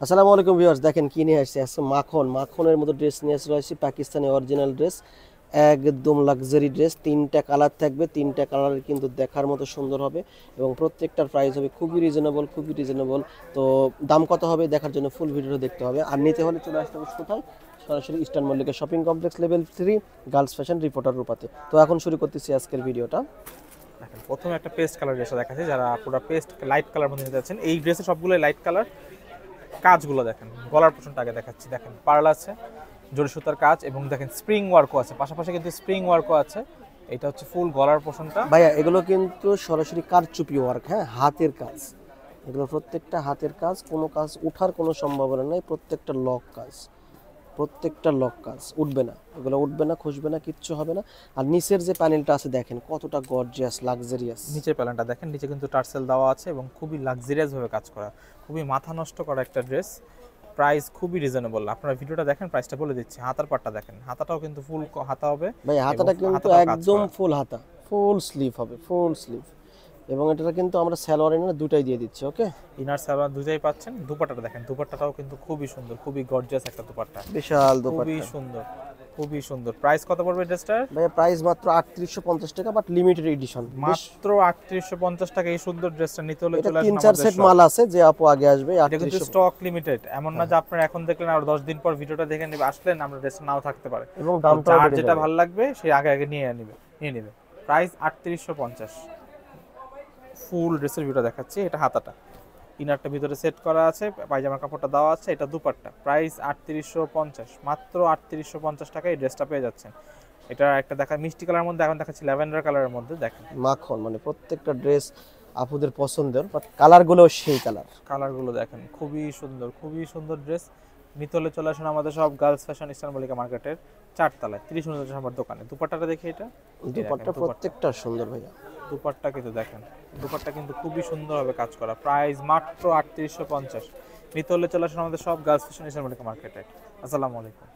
আসসালামু আলাইকুম ভিউয়ার্স, দেখেন কি নিয়ে আসছে আজকে মাখনের মতো ড্রেস নিয়ে আসছে, পাকিস্তানি অরিজিনাল ড্রেস, একদম লাক্সারি ড্রেস। তিনটা কালার থাকবে, তিনটা কালার কিন্তু দেখার মতো সুন্দর হবে এবং প্রত্যেকটার প্রাইস হবে খুবই রিজনেবল। তো দাম কত হবে দেখার জন্য ফুল ভিডিওটা দেখতে হবে। আর নিতে হলে চলে আসতে হবে কোথায়? সরাসরি eastern Mallika shopping complex level 3, girls fashion reporter রূপাতে। তো এখন শুরু করতেছি আজকের ভিডিওটা। দেখেন প্রথমে একটা পেস্ট কালার ড্রেসটা দেখাচ্ছি, যারা পুরো পেস্ট লাইট কালার মধ্যে নিতে যাচ্ছেন। এই ড্রেসে সবগুলো লাইট কালার। কাজগুলো দেখেন, গলার পোর্শনটা আগে দেখাচ্ছি। দেখেন পার্ল আছে, জরি সুতার কাজ, এবং দেখেন স্প্রিং ওয়ার্কও আছে, পাশাপাশি কিন্তু স্প্রিং ওয়ার্কও আছে। এটা হচ্ছে ফুল গলার পোর্শনটা। ভাইয়া এগুলো কিন্তু সরাসরি কারচুপি ওয়ার্ক, হ্যাঁ, হাতের কাজ। এগুলো প্রত্যেকটা হাতের কাজ, কোনো কাজ ওঠার কোনো সম্ভাবনা নেই। প্রত্যেকটা লক কাজ উঠবে না, এগুলো উঠবে না, খুসবে না, কিচ্ছু হবে না। আর নিচের যে প্যানেলটা আছে দেখেন কতটা গর্জিয়াস, লাক্সারিয়াস। নিচের প্যানেলটা দেখেন, নিচে কিন্তু টার্সেল দেওয়া আছে এবং খুবই লাক্সারিয়াস ভাবে কাজ করা, খুবই মাথা নষ্ট করা একটা ড্রেস। প্রাইস খুবই রিজনেবল। আপনারা ভিডিওটা দেখেন, প্রাইসটা বলে দিচ্ছি। হাতার পাটটা দেখেন, হাতাটাও কিন্তু ফুল হাতা হবে। ভাই এবং হাতাটা কিন্তু হাতাটাও কাজ একদম করা। ফুল হাতা, ফুল স্লিভ হবে, ফুল স্লিভ। এবং এটা কিন্তু আমরা সালোয়ার ইনার দুটাই দিয়ে দিচ্ছি। ওকে, ইনার সালোয়ার দুটাই পাচ্ছেন। দুপাট্টাটা দেখেন, দুপাট্টাটাও কিন্তু খুবই সুন্দর, খুবই গর্জিয়াস একটা দুপাট্টা। বিশাল খুবই দোপাট্টা। সুন্দর, খুবই সুন্দর। প্রাইস কত পড়বে ড্রেসটার? ভাইয়া প্রাইস মাত্র 3850 টাকা, বাট লিমিটেড এডিশন। মাত্র 3850 টাকা। এই সুন্দর ড্রেসটা নিতে হলে এটা চলে আসুন 3-4 আমাদের সেট শপ। মাল আছে, যে আপু আগে আসবে এটা কিন্তু 3800। স্টক লিমিটেড, এমন না যে আপনারা এখন দেখলেন আর 10 দিন পর ভিডিওটা দেখে নেবে, আসলেন আমরা ড্রেসটা নাও থাকতে পারে। এবং তো দামটাও যার বেড়ে যেটা যাবে। ভালো লাগবে সে আগে আগে নিয়ে নেবে। প্রাইস 3850। ফুল ড্রেসের ভিডিও দেখাচ্ছি। এটা হাতাটা, ইনারটা ভিতরে সেট করা আছে, পায়জামার কাপড়টা দেওয়া আছে। এটা দুপাট্টা। প্রাইস 3850, মাত্র 3850 টাকায় এই ড্রেসটা পেয়ে যাচ্ছেন। এটা একটা দেখা মিষ্টি কালারের মধ্যে, এখন দেখাচ্ছি ল্যাভেন্ডার কালারের মধ্যে। দেখেন মাখন মানে প্রত্যেকটা ড্রেস আপুদের পছন্দের, বাট কালারগুলো সেই কালার। কালারগুলো দেখেন, খুবই সুন্দর, খুবই সুন্দর ড্রেস। নিতে হলে চলে আসুন আমাদের সব গার্লস ফ্যাশন ইস্টার্ন মল্লিকা মার্কেটের 4 তলায় 30 নম্বর দোকানে। দুপাট্টাটা দেখি, এটা দুপাট্টা প্রত্যেকটা সুন্দর ভাইয়া। দুপাট্টা কিন্তু দেখেন, দুপাট্টা কিন্তু খুবই সুন্দরভাবে কাজ করা। প্রাইস মাত্র 3850। নিতে হলে চলে আসুন আমাদের সব গার্লস ফ্যাশন ইস্টার্ন মল্লিকা মার্কেটে। আসসালামু আলাইকুম।